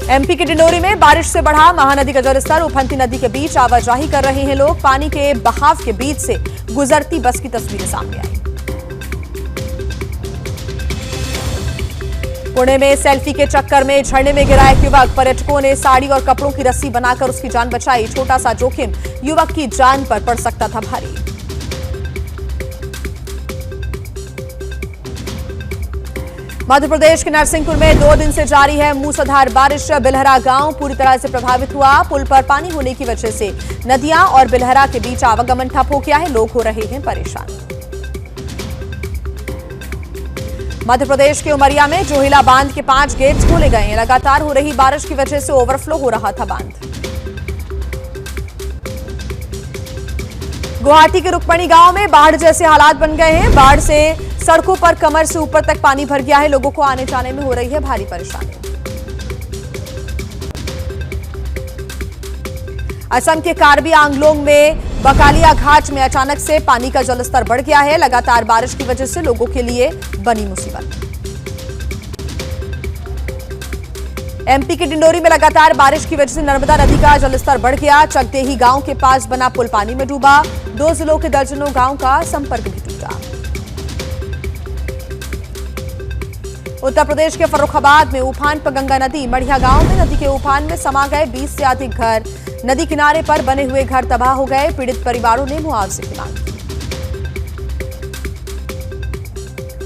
MP के डिंडोरी में बारिश से बढ़ा महानदी का जलस्तर। उफनती नदी के बीच आवाजाही कर रहे हैं लोग। पानी के बहाव के बीच से गुजरती बस की तस्वीरें सामने आई। पुणे में सेल्फी के चक्कर में झरने में गिरा एक युवक। पर्यटकों ने साड़ी और कपड़ों की रस्सी बनाकर उसकी जान बचाई। छोटा सा जोखिम युवक की जान पर पड़ सकता था भारी। मध्य प्रदेश के नरसिंहपुर में 2 दिन से जारी है मूसलाधार बारिश। बिलहरा गांव पूरी तरह से प्रभावित हुआ। पुल पर पानी होने की वजह से नदियां और बिलहरा के बीच आवागमन ठप हो गया है। लोग हो रहे हैं परेशान। मध्य प्रदेश के उमरिया में जोहिला बांध के 5 गेट खोले गए हैं। लगातार हो रही बारिश की वजह से ओवरफ्लो हो रहा था बांध। गुवाहाटी के रुक्मणी गांव में बाढ़ जैसे हालात बन गए हैं। बाढ़ से सड़कों पर कमर से ऊपर तक पानी भर गया है। लोगों को आने जाने में हो रही है भारी परेशानी। असम के कार्बी आंगलोंग में बकालिया घाट में अचानक से पानी का जलस्तर बढ़ गया है। लगातार बारिश की वजह से लोगों के लिए बनी मुसीबत। एमपी के डिंडोरी में लगातार बारिश की वजह से नर्मदा नदी का जलस्तर बढ़ गया। चकदेही गांव के पास बना पुल पानी में डूबा। 2 जिलों के दर्जनों गांव का संपर्क भी टूटा। उत्तर प्रदेश के फर्रुखाबाद में उफान पर गंगा नदी। मढ़िया गांव में नदी के उफान में समा गए 20 से अधिक घर। नदी किनारे पर बने हुए घर तबाह हो गए। पीड़ित परिवारों ने मुआवजे की मांग की।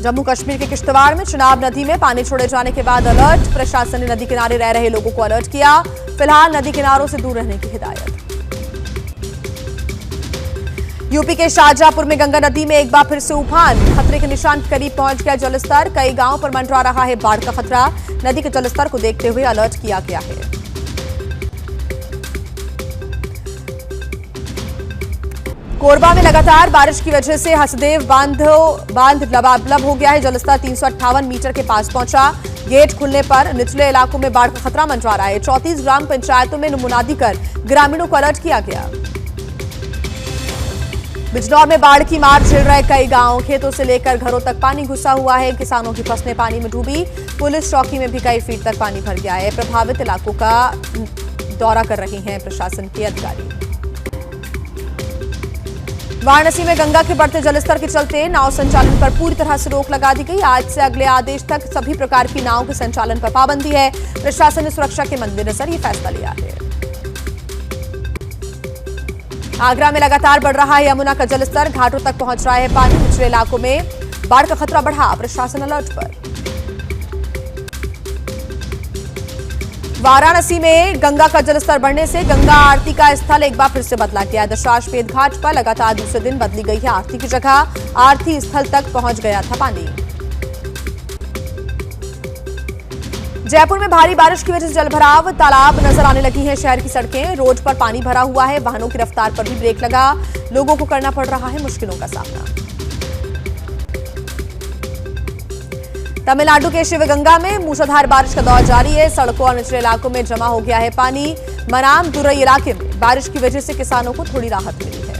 जम्मू कश्मीर के किश्तवाड़ में चिनाब नदी में पानी छोड़े जाने के बाद अलर्ट। प्रशासन ने नदी किनारे रह रहे लोगों को अलर्ट किया। फिलहाल नदी किनारों से दूर रहने की हिदायत। यूपी के शाहजहांपुर में गंगा नदी में एक बार फिर से उफान। खतरे के निशान के करीब पहुंच गया जलस्तर। कई गांवों पर मंडरा रहा है बाढ़ का खतरा। नदी के जलस्तर को देखते हुए अलर्ट किया गया है। कोरबा में लगातार बारिश की वजह से हसदेव बांध लबालब हो गया है। जलस्तर 358 मीटर के पास पहुंचा। गेट खुलने पर निचले इलाकों में बाढ़ का खतरा मंडरा रहा है। 34 ग्राम पंचायतों में मुनादी कर ग्रामीणों को अलर्ट किया गया। बिजनौर में बाढ़ की मार झेल रहे कई गांव। खेतों से लेकर घरों तक पानी घुसा हुआ है। किसानों की फसलें पानी में डूबी। पुलिस चौकी में भी कई फीट तक पानी भर गया है। प्रभावित इलाकों का दौरा कर रहे हैं प्रशासन के अधिकारी। वाराणसी में गंगा के बढ़ते जलस्तर के चलते नाव संचालन पर पूरी तरह से रोक लगा दी गई। आज से अगले आदेश तक सभी प्रकार की नाव के संचालन पर पाबंदी है। प्रशासन ने सुरक्षा के मद्देनजर यह फैसला लिया है। आगरा में लगातार बढ़ रहा है यमुना का जलस्तर। घाटों तक पहुंच रहा है पानी। निचले इलाकों में बाढ़ का खतरा बढ़ा। प्रशासन अलर्ट पर। वाराणसी में गंगा का जलस्तर बढ़ने से गंगा आरती का स्थल एक बार फिर से बदला गया। दशाश्वमेध घाट पर लगातार दूसरे दिन बदली गई है आरती की जगह। आरती स्थल तक पहुंच गया था पानी। जयपुर में भारी बारिश की वजह से जलभराव। तालाब नजर आने लगी हैं शहर की सड़कें। रोड पर पानी भरा हुआ है। वाहनों की रफ्तार पर भी ब्रेक लगा। लोगों को करना पड़ रहा है मुश्किलों का सामना। तमिलनाडु के शिवगंगा में मूसलाधार बारिश का दौर जारी है। सड़कों और निचले इलाकों में जमा हो गया है पानी। मनाम दुरई इलाके में बारिश की वजह से किसानों को थोड़ी राहत मिली है।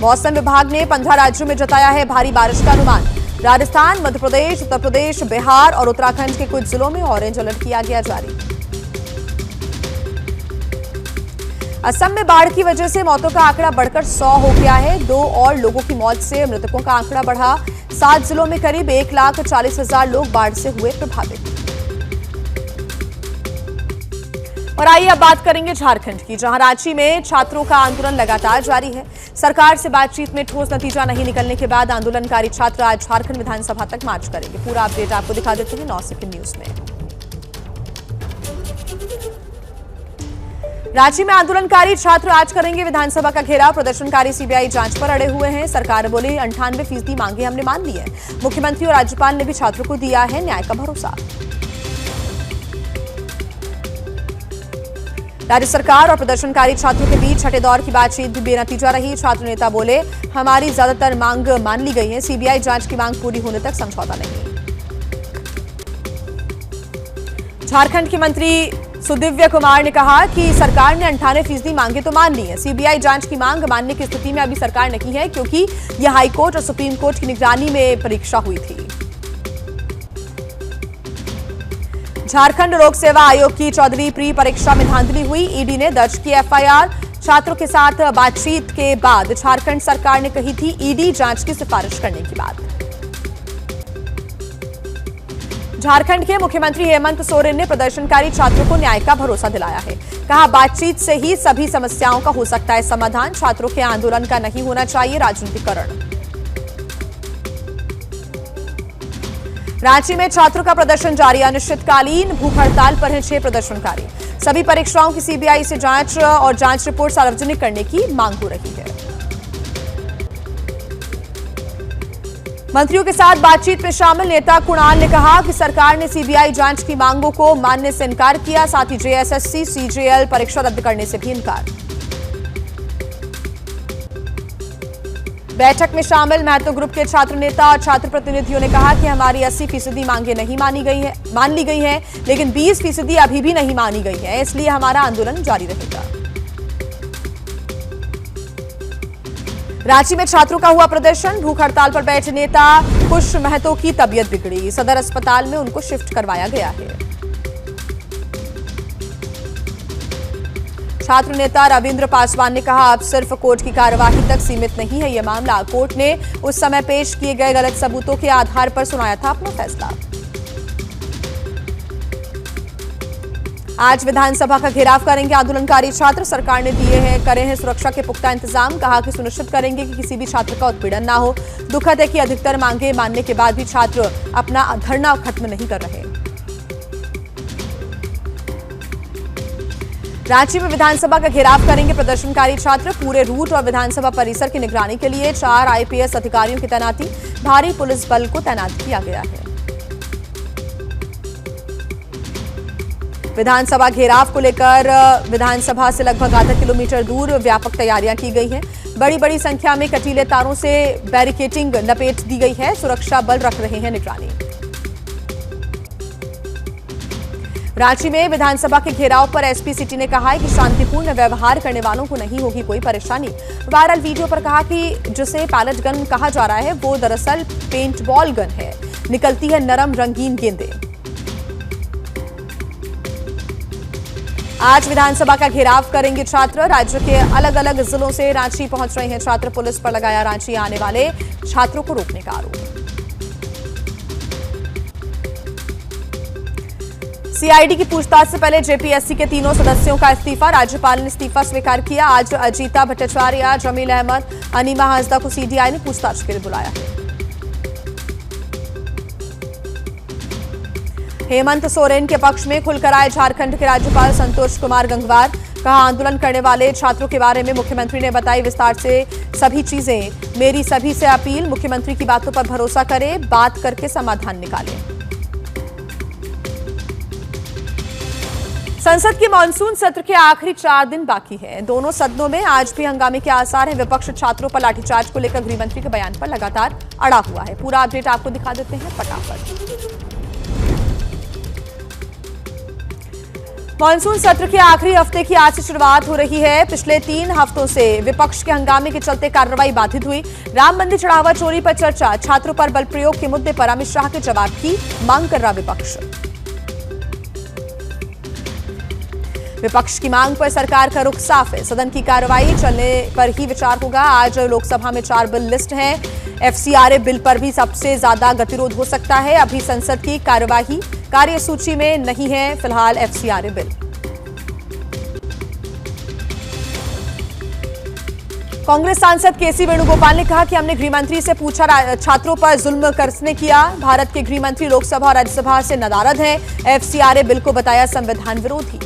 मौसम विभाग ने 15 राज्यों में जताया है भारी बारिश का अनुमान। राजस्थान, मध्य प्रदेश, उत्तर प्रदेश, बिहार और उत्तराखंड के कुछ जिलों में ऑरेंज अलर्ट किया गया जारी। असम में बाढ़ की वजह से मौतों का आंकड़ा बढ़कर 100 हो गया है। 2 और लोगों की मौत से मृतकों का आंकड़ा बढ़ा। 7 जिलों में करीब 1,40,000 लोग बाढ़ से हुए प्रभावित। और आइए अब बात करेंगे झारखंड की, जहां रांची में छात्रों का आंदोलन लगातार जारी है। सरकार से बातचीत में ठोस नतीजा नहीं निकलने के बाद आंदोलनकारी छात्र आज झारखंड विधानसभा तक मार्च करेंगे। पूरा अपडेट आपको दिखा देते हैं 9 सेकंड न्यूज में। रांची में आंदोलनकारी छात्र आज करेंगे विधानसभा का घेराव। प्रदर्शनकारी सीबीआई जांच पर अड़े हुए हैं। सरकार बोली 98% मांगे हमने मान ली है। मुख्यमंत्री और राज्यपाल ने भी छात्रों को दिया है न्याय का भरोसा। राज्य सरकार और प्रदर्शनकारी छात्रों के बीच छठे दौर की बातचीत भी बेनतीजा रही। छात्र नेता बोले हमारी ज्यादातर मांग मान ली गई है। सीबीआई जांच की मांग पूरी होने तक समझौता नहीं। झारखंड के मंत्री सुदिव्य कुमार ने कहा कि सरकार ने 98% मांगे तो मान ली है। सीबीआई जांच की मांग मानने की स्थिति में अभी सरकार नहीं है, क्योंकि यह हाईकोर्ट और सुप्रीम कोर्ट की निगरानी में परीक्षा हुई थी। झारखंड लोक सेवा आयोग की 14वीं प्री परीक्षा में धांधली हुई, ईडी ने दर्ज की एफआईआर। छात्रों के साथ बातचीत के बाद झारखंड सरकार ने कही थी ईडी जांच की सिफारिश करने की बात। झारखंड के मुख्यमंत्री हेमंत सोरेन ने प्रदर्शनकारी छात्रों को न्याय का भरोसा दिलाया है। कहा, बातचीत से ही सभी समस्याओं का हो सकता है समाधान। छात्रों के आंदोलन का नहीं होना चाहिए राजनीतिकरण। रांची में छात्रों का प्रदर्शन जारी, अनिश्चितकालीन भूख हड़ताल पर हैं 6 प्रदर्शनकारी। सभी परीक्षाओं की सीबीआई से जांच और जांच रिपोर्ट सार्वजनिक करने की मांग हो रही है। मंत्रियों के साथ बातचीत में शामिल नेता कुणाल ने कहा कि सरकार ने सीबीआई जांच की मांगों को मानने से इनकार किया, साथ ही जेएसएससी सीजेएल परीक्षा रद्द करने से भी इनकार। बैठक में शामिल महतो ग्रुप के छात्र नेता और छात्र प्रतिनिधियों ने कहा कि हमारी 80% मांगे नहीं मान ली गई है, लेकिन 20% अभी भी नहीं मानी गई है, इसलिए हमारा आंदोलन जारी रहेगा। रांची में छात्रों का हुआ प्रदर्शन, भूख हड़ताल पर बैठे नेता कुश महतो की तबीयत बिगड़ी, सदर अस्पताल में उनको शिफ्ट करवाया गया है। छात्र नेता रविंद्र पासवान ने कहा, अब सिर्फ कोर्ट की कार्यवाही तक सीमित नहीं है यह मामला। कोर्ट ने उस समय पेश किए गए गलत सबूतों के आधार पर सुनाया था अपना फैसला। आज विधानसभा का घेराव करेंगे आंदोलनकारी छात्र। सरकार ने करे हैं सुरक्षा के पुख्ता इंतजाम। कहा कि सुनिश्चित करेंगे कि किसी भी छात्र का उत्पीड़न ना हो। दुखद है कि अधिकतर मांगे मानने के बाद भी छात्र अपना धरना खत्म नहीं कर रहे। रांची में विधानसभा का घेराव करेंगे प्रदर्शनकारी छात्र। पूरे रूट और विधानसभा परिसर की निगरानी के लिए 4 आईपीएस अधिकारियों की तैनाती, भारी पुलिस बल को तैनात किया गया है। विधानसभा घेराव को लेकर विधानसभा से लगभग आधा किलोमीटर दूर व्यापक तैयारियां की गई हैं। बड़ी बड़ी संख्या में कटीले तारों से बैरिकेडिंग लपेट दी गई है। सुरक्षा बल रख रहे हैं निगरानी। रांची में विधानसभा के घेराव पर एसपी सिटी ने कहा है कि शांतिपूर्ण व्यवहार करने वालों को नहीं होगी कोई परेशानी। वायरल वीडियो पर कहा कि जिसे पैलेट गन कहा जा रहा है वो दरअसल पेंटबॉल गन है, निकलती है नरम रंगीन गेंदें। आज विधानसभा का घेराव करेंगे छात्र। राज्य के अलग अलग जिलों से रांची पहुंच रहे हैं छात्र। पुलिस पर लगाया रांची आने वाले छात्रों को रोकने का आरोप। सीआईडी की पूछताछ से पहले जेपीएससी के 3 सदस्यों का इस्तीफा। राज्यपाल ने इस्तीफा स्वीकार किया। आज अजीता भट्टाचार्य, जमील अहमद, अनीमा हासदा को सीडीआई ने पूछताछ के लिए बुलाया है। हेमंत सोरेन के पक्ष में खुलकर आए झारखंड के राज्यपाल संतोष कुमार गंगवार। कहा, आंदोलन करने वाले छात्रों के बारे में मुख्यमंत्री ने बताई विस्तार से सभी चीजें। मेरी सभी से अपील, मुख्यमंत्री की बातों पर भरोसा करें, बात करके समाधान निकालें। संसद के मानसून सत्र के आखिरी 4 दिन बाकी है। दोनों सदनों में आज भी हंगामे के आसार हैं। विपक्ष छात्रों पर लाठीचार्ज को लेकर गृहमंत्री के बयान पर लगातार अड़ा हुआ है। पूरा अपडेट आपको दिखा देते हैं फटाफट। मानसून सत्र के आखिरी हफ्ते की आज से शुरुआत हो रही है। पिछले 3 हफ्तों से विपक्ष के हंगामे के चलते कार्रवाई बाधित हुई। राम मंदिर चढ़ावा चोरी पर चर्चा, छात्रों पर बल प्रयोग के मुद्दे पर अमित शाह के जवाब की मांग कर रहा विपक्ष। विपक्ष की मांग पर सरकार का रुख साफ है। सदन की कार्यवाही चलने पर ही विचार होगा। आज लोकसभा में 4 बिल लिस्ट हैं। एफसीआरए बिल पर भी सबसे ज्यादा गतिरोध हो सकता है। अभी संसद की कार्यवाही कार्यसूची में नहीं है फिलहाल एफसीआरए बिल। कांग्रेस सांसद केसी वेणुगोपाल ने कहा कि हमने गृहमंत्री से पूछा, छात्रों पर जुल्म किसने किया। भारत के गृहमंत्री लोकसभा और राज्यसभा से नदारद हैं। एफसीआरए बिल को बताया संविधान विरोधी।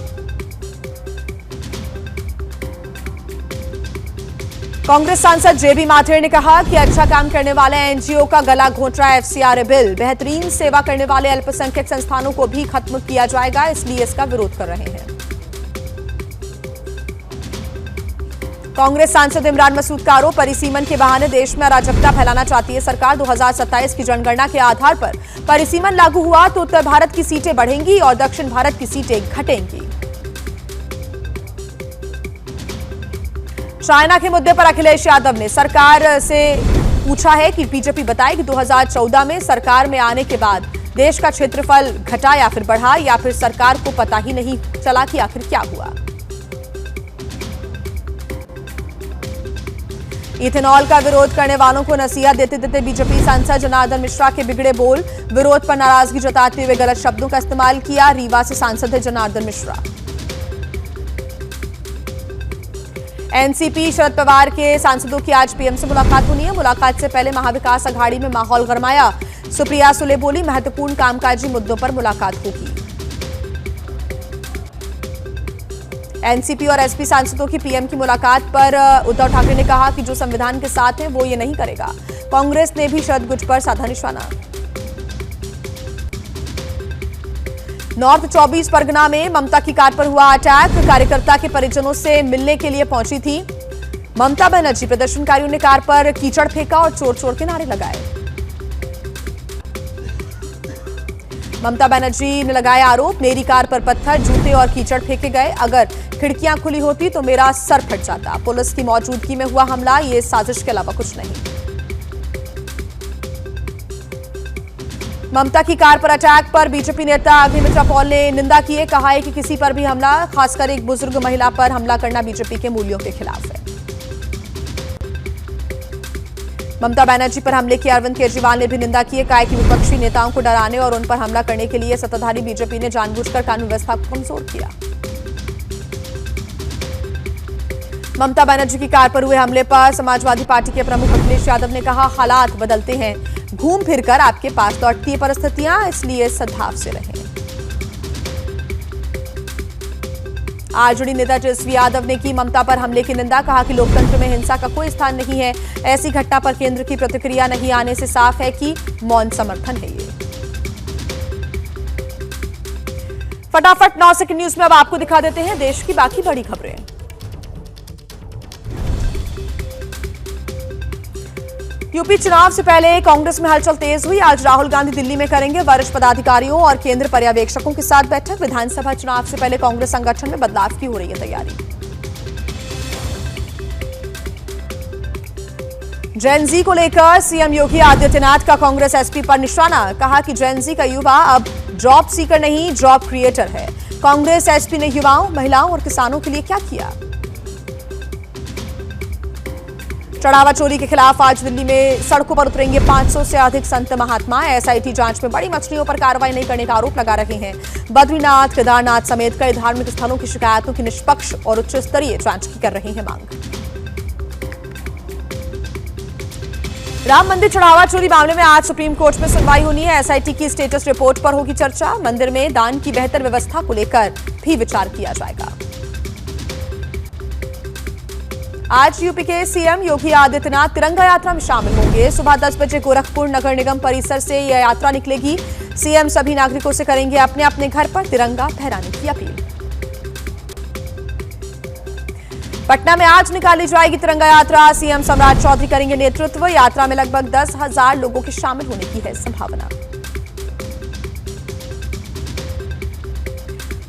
कांग्रेस सांसद जेबी माथेर ने कहा कि अच्छा काम करने वाले एनजीओ का गला घोंट रहा है एफसीआरए बिल। बेहतरीन सेवा करने वाले अल्पसंख्यक संस्थानों को भी खत्म किया जाएगा, इसलिए इसका विरोध कर रहे हैं। कांग्रेस सांसद इमरान मसूद का आरोप, परिसीमन के बहाने देश में अराजकता फैलाना चाहती है सरकार। 2027 की जनगणना के आधार पर परिसीमन लागू हुआ तो उत्तर भारत की सीटें बढ़ेंगी और दक्षिण भारत की सीटें घटेंगी। चाइना के मुद्दे पर अखिलेश यादव ने सरकार से पूछा है कि बीजेपी बताए कि 2014 में सरकार में आने के बाद देश का क्षेत्रफल घटा या फिर बढ़ा, या फिर सरकार को पता ही नहीं चला कि आखिर क्या हुआ। इथेनॉल का विरोध करने वालों को नसीहत देते देते बीजेपी सांसद जनार्दन मिश्रा के बिगड़े बोल। विरोध पर नाराजगी जताते हुए गलत शब्दों का इस्तेमाल किया। रीवा से सांसद है जनार्दन मिश्रा। एनसीपी शरद पवार के सांसदों की आज पीएम से मुलाकात होनी है। मुलाकात से पहले महाविकास अघाड़ी में माहौल गरमाया। सुप्रिया सुले बोली, महत्वपूर्ण कामकाजी मुद्दों पर मुलाकात होगी। एनसीपी और एसपी सांसदों की पीएम की मुलाकात पर उद्धव ठाकरे ने कहा कि जो संविधान के साथ है वो ये नहीं करेगा। कांग्रेस ने भी शरद गुट पर साधा निशाना। नॉर्थ 24 परगना में ममता की कार पर हुआ अटैक। कार्यकर्ता के परिजनों से मिलने के लिए पहुंची थी ममता बनर्जी। प्रदर्शनकारियों ने कार पर कीचड़ फेंका और चोर चोर के नारे लगाए। ममता बनर्जी ने लगाए आरोप, मेरी कार पर पत्थर, जूते और कीचड़ फेंके गए। अगर खिड़कियां खुली होती तो मेरा सर फट जाता। पुलिस की मौजूदगी में हुआ हमला, ये साजिश के अलावा कुछ नहीं। ममता की कार पर अटैक पर बीजेपी नेता अग्निमित्रा पॉल ने निंदा की है। कहा है कि किसी पर भी हमला, खासकर एक बुजुर्ग महिला पर हमला करना बीजेपी के मूल्यों के खिलाफ है। ममता बनर्जी पर हमले की अरविंद केजरीवाल ने भी निंदा की है। कहा कि विपक्षी नेताओं को डराने और उन पर हमला करने के लिए सत्ताधारी बीजेपी ने जानबूझकर कानून व्यवस्था को कमजोर किया। ममता बनर्जी की कार पर हुए हमले पर समाजवादी पार्टी के प्रमुख अखिलेश यादव ने कहा, हालात बदलते हैं, घूम फिरकर आपके पास लौटती है परिस्थितियां, इसलिए सद्भाव से रहें। आरजेडी नेता तेजस्वी यादव ने की ममता पर हमले की निंदा। कहा कि लोकतंत्र में हिंसा का कोई स्थान नहीं है। ऐसी घटना पर केंद्र की प्रतिक्रिया नहीं आने से साफ है कि मौन समर्थन है ये। फटाफट 9 सेकंड न्यूज में अब आपको दिखा देते हैं देश की बाकी बड़ी खबरें। यूपी चुनाव से पहले कांग्रेस में हलचल तेज हुई। आज राहुल गांधी दिल्ली में करेंगे वरिष्ठ पदाधिकारियों और केंद्र पर्यवेक्षकों के साथ बैठक। विधानसभा चुनाव से पहले कांग्रेस संगठन में बदलाव की हो रही है तैयारी। जेन जी को लेकर सीएम योगी आदित्यनाथ का कांग्रेस एसपी पर निशाना। कहा कि जेन जी का युवा अब जॉब सीकर नहीं, जॉब क्रिएटर है। कांग्रेस एसपी ने युवाओं, महिलाओं और किसानों के लिए क्या किया? चढ़ावा चोरी के खिलाफ आज दिल्ली में सड़कों पर उतरेंगे 500 से अधिक संत महात्मा। एसआईटी जांच में बड़ी मछलियों पर कार्रवाई नहीं करने का आरोप लगा रहे हैं। बद्रीनाथ, केदारनाथ समेत कई धार्मिक स्थलों की शिकायतों की निष्पक्ष और उच्च स्तरीय जांच की कर रहे हैं मांग। राम मंदिर चढ़ावा चोरी मामले में आज सुप्रीम कोर्ट में सुनवाई होनी है। एसआईटी की स्टेटस रिपोर्ट पर होगी चर्चा। मंदिर में दान की बेहतर व्यवस्था को लेकर भी विचार किया जाएगा। आज यूपी के सीएम योगी आदित्यनाथ तिरंगा यात्रा में शामिल होंगे। सुबह 10 बजे गोरखपुर नगर निगम परिसर से यह यात्रा निकलेगी। सीएम सभी नागरिकों से करेंगे अपने अपने घर पर तिरंगा फहराने की अपील। पटना में आज निकाली जाएगी तिरंगा यात्रा। सीएम सम्राट चौधरी करेंगे नेतृत्व। यात्रा में लगभग 10,000 लोगों के शामिल होने की है संभावना।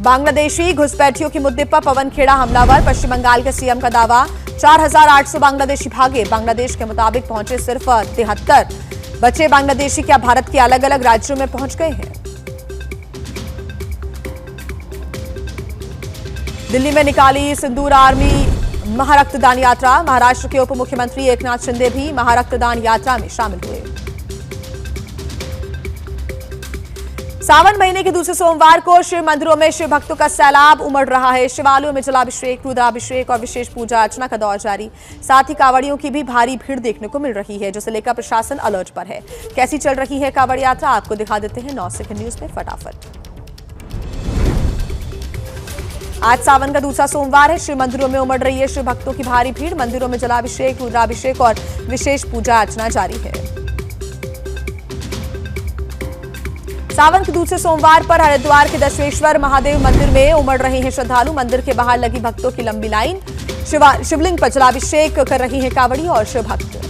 बांग्लादेशी घुसपैठियों के मुद्दे पर पवन खेड़ा हमलावर। पश्चिम बंगाल के सीएम का दावा, 4,800 बांग्लादेशी भागे। बांग्लादेश के मुताबिक पहुंचे सिर्फ 73। बचे बांग्लादेशी क्या भारत के अलग अलग राज्यों में पहुंच गए हैं? दिल्ली में निकाली सिंदूर आर्मी महारक्तदान यात्रा। महाराष्ट्र के उप मुख्यमंत्री एकनाथ शिंदे भी महारक्तदान यात्रा में शामिल हुए। सावन महीने के दूसरे सोमवार को शिव मंदिरों में शिव भक्तों का सैलाब उमड़ रहा है। शिवालयों में जलाभिषेक, रुद्राभिषेक और विशेष पूजा अर्चना का दौर जारी। साथ ही कांवड़ियों की भी भारी भीड़ देखने को मिल रही है, जिसे लेकर प्रशासन अलर्ट पर है। कैसी चल रही है कांवड़ यात्रा, आपको दिखा देते हैं 9 सेकंड न्यूज में फटाफट। आज सावन का दूसरा सोमवार है। शिव मंदिरों में उमड़ रही है शिव भक्तों की भारी भीड़। मंदिरों में जलाभिषेक, रुद्राभिषेक और विशेष पूजा अर्चना जारी है। सावन के दूसरे सोमवार पर हरिद्वार के दशेश्वर महादेव मंदिर में उमड़ रहे हैं श्रद्धालु। मंदिर के बाहर लगी भक्तों की लंबी लाइन। शिवलिंग पर जलाभिषेक कर रही हैं कांवड़ी और शिव भक्त।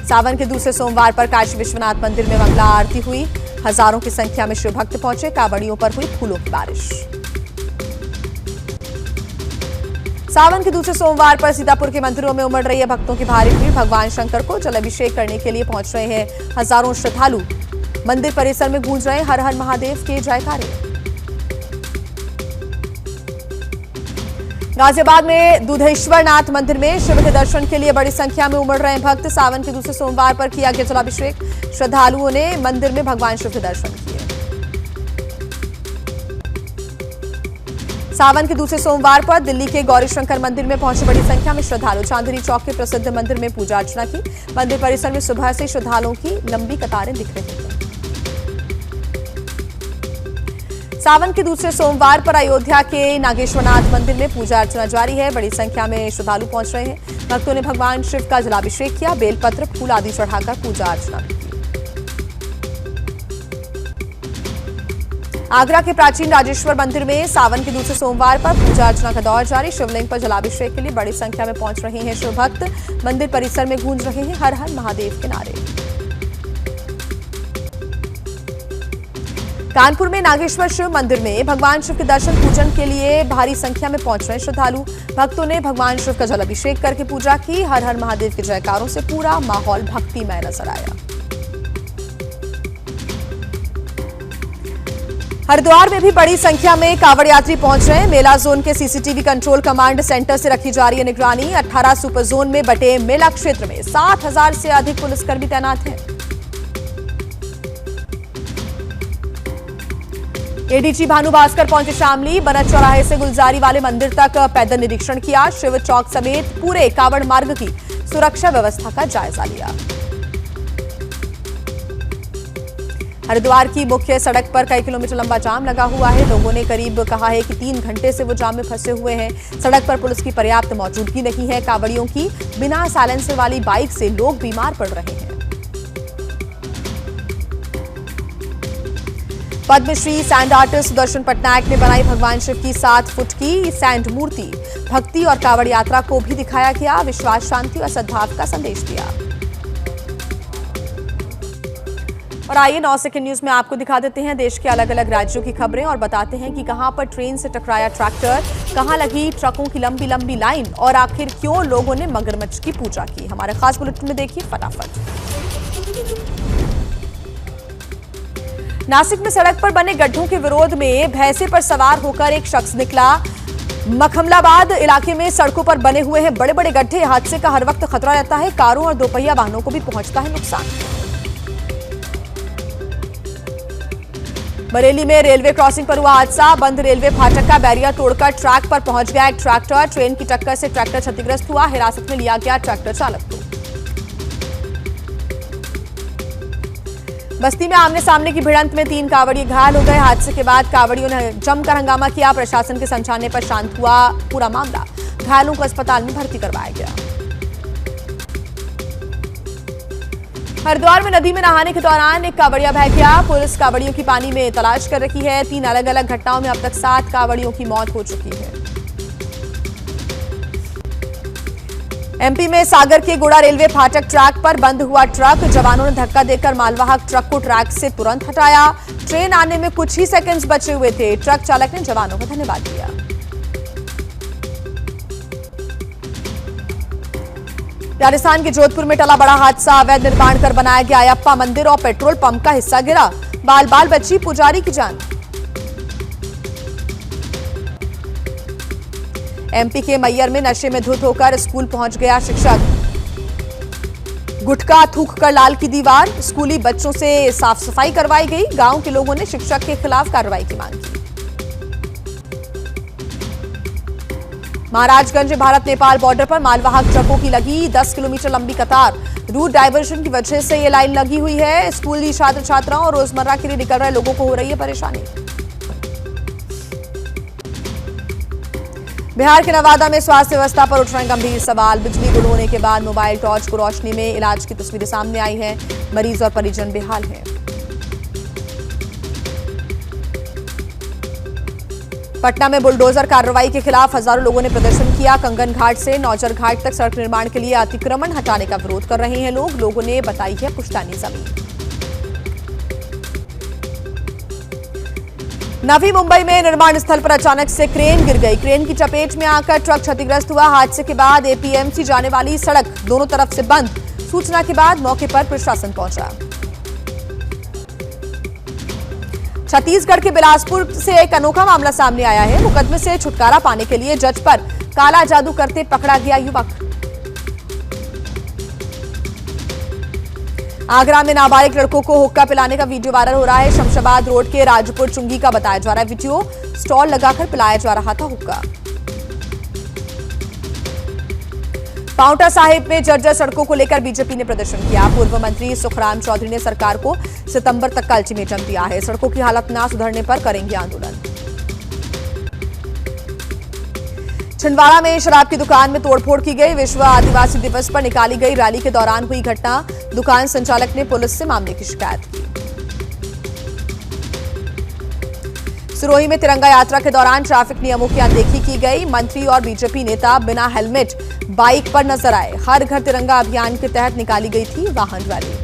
सावन के दूसरे सोमवार पर काशी विश्वनाथ मंदिर में मंगला आरती हुई। हजारों की संख्या में शिव भक्त पहुंचे। कांवड़ियों पर हुई फूलों की बारिश। सावन के दूसरे सोमवार पर सीतापुर के मंदिरों में उमड़ रही है भक्तों की भारी भीड़। भगवान शंकर को जल अभिषेक करने के लिए पहुंच रहे हैं हजारों श्रद्धालु। मंदिर परिसर में गूंज रहे हर हर महादेव के जयकारे। गाजियाबाद में दुधेश्वर नाथ मंदिर में शिव के दर्शन के लिए बड़ी संख्या में उमड़ रहे हैं भक्त। सावन के दूसरे सोमवार पर किया गया जलाभिषेक। श्रद्धालुओं ने मंदिर में भगवान शिव के दर्शन किए। सावन के दूसरे सोमवार पर दिल्ली के गौरीशंकर मंदिर में पहुंचे बड़ी संख्या में श्रद्धालु। चांदनी चौक के प्रसिद्ध मंदिर में पूजा अर्चना की। मंदिर परिसर में सुबह से श्रद्धालुओं की लंबी कतारें दिख रही हैं। सावन के दूसरे सोमवार पर अयोध्या के नागेश्वरनाथ मंदिर में पूजा अर्चना जारी है। बड़ी संख्या में श्रद्धालु पहुंच रहे हैं। भक्तों ने भगवान शिव का जलाभिषेक किया। बेलपत्र फूल आदि चढ़ाकर पूजा अर्चना की। आगरा के प्राचीन राजेश्वर मंदिर में सावन के दूसरे सोमवार पर पूजा अर्चना का दौर जारी। शिवलिंग पर जलाभिषेक के लिए बड़ी संख्या में पहुंच रहे हैं शिव भक्त। मंदिर परिसर में गूंज रहे हैं हर हर महादेव के नारे। कानपुर में नागेश्वर शिव मंदिर में भगवान शिव के दर्शन पूजन के लिए भारी संख्या में पहुंच रहे श्रद्धालु। भक्तों ने भगवान शिव का जलाभिषेक करके पूजा की। हर हर महादेव के जयकारों से पूरा माहौल भक्तिमय नजर आया। हरिद्वार में भी बड़ी संख्या में कांवड़ यात्री पहुंच रहे हैं। मेला जोन के सीसीटीवी कंट्रोल कमांड सेंटर से रखी जा रही है निगरानी। 18 सुपर जोन में बटे मेला क्षेत्र में 7,000 से अधिक पुलिसकर्मी तैनात हैं। एडीजी भानु भास्कर पहुंचे शामली। बनत चौराहे से गुलजारी वाले मंदिर तक पैदल निरीक्षण किया। शिव चौक समेत पूरे कांवड़ मार्ग की सुरक्षा व्यवस्था का जायजा लिया। हरिद्वार की मुख्य सड़क पर कई किलोमीटर लंबा जाम लगा हुआ है। लोगों ने करीब कहा है कि 3 घंटे से वो जाम में फंसे हुए हैं। सड़क पर पुलिस की पर्याप्त मौजूदगी नहीं है। कांवड़ियों की बिना साइलेंसर वाली बाइक से लोग बीमार पड़ रहे हैं। पद्मश्री सैंड आर्टिस्ट सुदर्शन पटनायक ने बनाई भगवान शिव की 7 फुट की सैंड मूर्ति। भक्ति और कांवड़ यात्रा को भी दिखाया गया। विश्वास, शांति और सद्भाव का संदेश दिया। और आइए 9 सेकंड न्यूज में आपको दिखा देते हैं देश के अलग अलग राज्यों की खबरें और बताते हैं कि कहां पर ट्रेन से टकराया ट्रैक्टर, कहां लगी ट्रकों की लंबी लंबी लाइन और आखिर क्यों लोगों ने मगरमच्छ की पूजा की। हमारे खास बुलेटिन में देखिए फटाफट। नासिक में सड़क पर बने गड्ढों के विरोध में भैंसे पर सवार होकर एक शख्स निकला। मखमलाबाद इलाके में सड़कों पर बने हुए हैं बड़े बड़े गड्ढे। हादसे का हर वक्त खतरा रहता है। कारों और दोपहिया वाहनों को भी पहुंचता है नुकसान। बरेली में रेलवे क्रॉसिंग पर हुआ हादसा। बंद रेलवे फाटक का बैरियर तोड़कर ट्रैक पर पहुंच गया एक ट्रैक्टर। ट्रेन की टक्कर से ट्रैक्टर क्षतिग्रस्त हुआ। हिरासत में लिया गया ट्रैक्टर चालक को। बस्ती में आमने सामने की भिड़ंत में 3 कांवड़िए घायल हो गए। हादसे के बाद कांवड़ियों ने जमकर हंगामा किया। प्रशासन के समझाने पर शांत हुआ पूरा मामला। घायलों को अस्पताल में भर्ती करवाया गया। हरिद्वार में नदी में नहाने के दौरान एक कांवड़िया बह गया। पुलिस कांवड़ियों की पानी में तलाश कर रही है। 3 अलग अलग घटनाओं में अब तक 7 कांवड़ियों की मौत हो चुकी है। एमपी में सागर के गुड़ा रेलवे फाटक ट्रैक पर बंद हुआ ट्रक। जवानों ने धक्का देकर मालवाहक ट्रक को ट्रैक से तुरंत हटाया। ट्रेन आने में कुछ ही सेकंड्स बचे हुए थे। ट्रक चालक ने जवानों का धन्यवाद दिया। राजस्थान के जोधपुर में टला बड़ा हादसा। अवैध निर्माण कर बनाया गया अयप्पा मंदिर और पेट्रोल पंप का हिस्सा गिरा। बाल बाल बची पुजारी की जान। एमपी के मैयर में नशे में धुत होकर स्कूल पहुंच गया शिक्षक। गुटखा थूक कर लाल की दीवार। स्कूली बच्चों से साफ सफाई करवाई गई। गांव के लोगों ने शिक्षक के खिलाफ कार्रवाई की मांग की। महाराजगंज भारत नेपाल बॉर्डर पर मालवाहक ट्रकों की लगी 10 किलोमीटर लंबी कतार। रूट डायवर्जन की वजह से ये लाइन लगी हुई है। स्कूली छात्र छात्राओं और रोजमर्रा के लिए निकल रहे लोगों को हो रही है परेशानी। बिहार के नवादा में स्वास्थ्य व्यवस्था पर उठ रहे गंभीर सवाल। बिजली गुल होने के बाद मोबाइल टॉर्च को रोशनी में इलाज की तस्वीरें सामने आई हैं। मरीज और परिजन बेहाल हैं। पटना में बुलडोजर कार्रवाई के खिलाफ हजारों लोगों ने प्रदर्शन किया। कंगन घाट से नौजर घाट तक सड़क निर्माण के लिए अतिक्रमण हटाने का विरोध कर रहे हैं लोग। लोगों ने बताई है पुश्तैनी जमीन। नवी मुंबई में निर्माण स्थल पर अचानक से क्रेन गिर गई। क्रेन की चपेट में आकर ट्रक क्षतिग्रस्त हुआ। हादसे के बाद एपीएमसी जाने वाली सड़क दोनों तरफ से बंद। सूचना के बाद मौके पर प्रशासन पहुंचा। छत्तीसगढ़ के बिलासपुर से एक अनोखा मामला सामने आया है। मुकदमे से छुटकारा पाने के लिए जज पर काला जादू करते पकड़ा गया युवक। आगरा में नाबालिग लड़कों को हुक्का पिलाने का वीडियो वायरल हो रहा है। शमशाबाद रोड के राजपुर चुंगी का बताया जा रहा है वीडियो। स्टॉल लगाकर पिलाया जा रहा था हुक्का। पांवटा साहिब में जर्जर सड़कों को लेकर बीजेपी ने प्रदर्शन किया। पूर्व मंत्री सुखराम चौधरी ने सरकार को सितंबर तक का अल्टीमेटम दिया है। सड़कों की हालत न सुधरने पर करेंगे आंदोलन। छिंदवाड़ा में शराब की दुकान में तोड़फोड़ की गई। विश्व आदिवासी दिवस पर निकाली गई रैली के दौरान हुई घटना। दुकान संचालक ने पुलिस से मामले की शिकायत की। सिरोही में तिरंगा यात्रा के दौरान ट्रैफिक नियमों की अनदेखी की गई। मंत्री और बीजेपी नेता बिना हेलमेट बाइक पर नजर आए। हर घर तिरंगा अभियान के तहत निकाली गई थी वाहन रैली।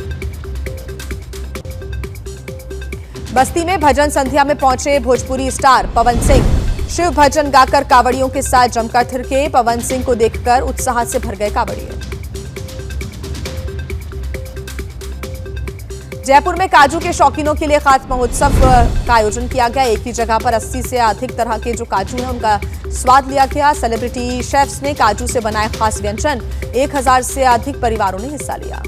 बस्ती में भजन संध्या में पहुंचे भोजपुरी स्टार पवन सिंह। शिव भजन गाकर कावड़ियों के साथ जमकर थिरके। पवन सिंह को देखकर उत्साह से भर गए कावड़िए। जयपुर में काजू के शौकीनों के लिए खास महोत्सव का आयोजन किया गया। एक ही जगह पर 80 से अधिक तरह के जो काजू हैं उनका स्वाद लिया गया। सेलिब्रिटी शेफ्स ने काजू से बनाए खास व्यंजन। 1000 से अधिक परिवारों ने हिस्सा लिया।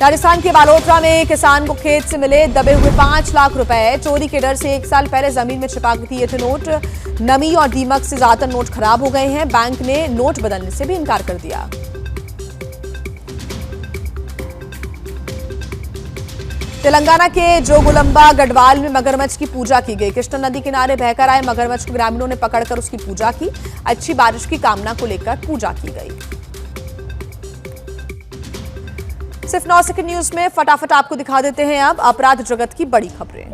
राजस्थान के बालोतरा में किसान को खेत से मिले दबे हुए 5 लाख रुपए। चोरी के डर से 1 साल पहले जमीन में छिपा दिए थे नोट। नमी और दीमक से ज्यादातर नोट खराब हो गए हैं। बैंक ने नोट बदलने से भी इनकार कर दिया। तेलंगाना के जोगुलंबा गढ़वाल में मगरमच्छ की पूजा की गई। कृष्णा नदी किनारे बहकर आए मगरमच्छ को ग्रामीणों ने पकड़कर उसकी पूजा की। अच्छी बारिश की कामना को लेकर पूजा की गई। सिर्फ 9 सेकंड न्यूज में फटाफट आपको दिखा देते हैं अब अपराध जगत की बड़ी खबरें।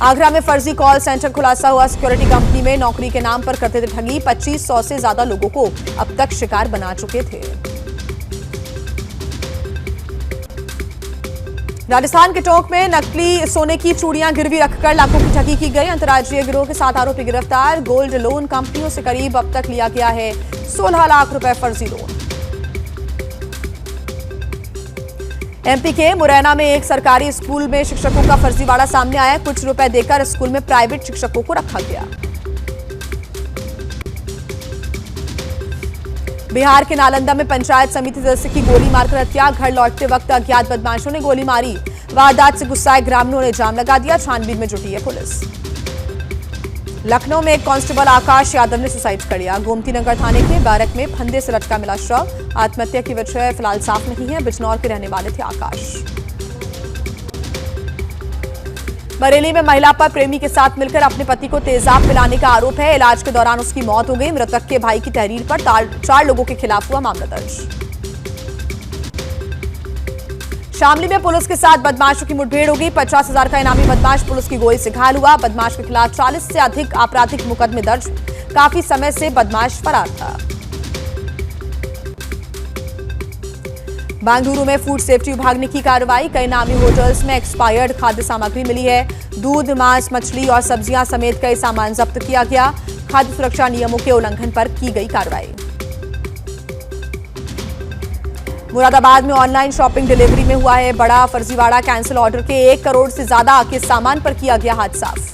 आगरा में फर्जी कॉल सेंटर खुलासा हुआ। सिक्योरिटी कंपनी में नौकरी के नाम पर करते थे ठगी। 2500 से ज्यादा लोगों को अब तक शिकार बना चुके थे। राजस्थान के टोंक में नकली सोने की चूड़ियां गिरवी रखकर लाखों की ठगी की गई। अंतर्राज्यीय गिरोह के 7 आरोपी गिरफ्तार। गोल्ड लोन कंपनियों से करीब अब तक लिया गया है 16 लाख रुपए फर्जी लोन। एमपी के मुरैना में एक सरकारी स्कूल में शिक्षकों का फर्जीवाड़ा सामने आया। कुछ रुपए देकर स्कूल में प्राइवेट शिक्षकों को रखा गया। बिहार के नालंदा में पंचायत समिति सदस्य की गोली मारकर हत्या। घर लौटते वक्त अज्ञात बदमाशों ने गोली मारी। वारदात से गुस्साए ग्रामीणों ने जाम लगा दिया। छानबीन में जुटी है पुलिस। लखनऊ में एक कांस्टेबल आकाश यादव ने सुसाइड कर लिया। गोमती नगर थाने के बैरक में फंदे से लटका मिला शव। आत्महत्या की वजह फिलहाल साफ नहीं है। बिजनौर के रहने वाले थे आकाश। बरेली में महिला पर प्रेमी के साथ मिलकर अपने पति को तेजाब पिलाने का आरोप है। इलाज के दौरान उसकी मौत हो गई। मृतक के भाई की तहरीर पर 4 लोगों के खिलाफ हुआ मामला दर्ज। शामली में पुलिस के साथ बदमाशों की मुठभेड़ हो गई। 50,000 का इनामी बदमाश पुलिस की गोली से घायल हुआ। बदमाश के खिलाफ 40 से अधिक आपराधिक मुकदमे दर्ज। काफी समय से बदमाश फरार था। बेंगलुरु में फूड सेफ्टी विभाग ने की कार्रवाई। कई नामी होटल्स में एक्सपायर्ड खाद्य सामग्री मिली है। दूध, मांस, मछली और सब्जियां समेत कई सामान जब्त किया गया। खाद्य सुरक्षा नियमों के उल्लंघन पर की गई कार्रवाई। मुरादाबाद में ऑनलाइन शॉपिंग डिलीवरी में हुआ है बड़ा फर्जीवाड़ा। कैंसिल ऑर्डर के 1 करोड़ से ज्यादा के सामान पर किया गया हाथ साफ।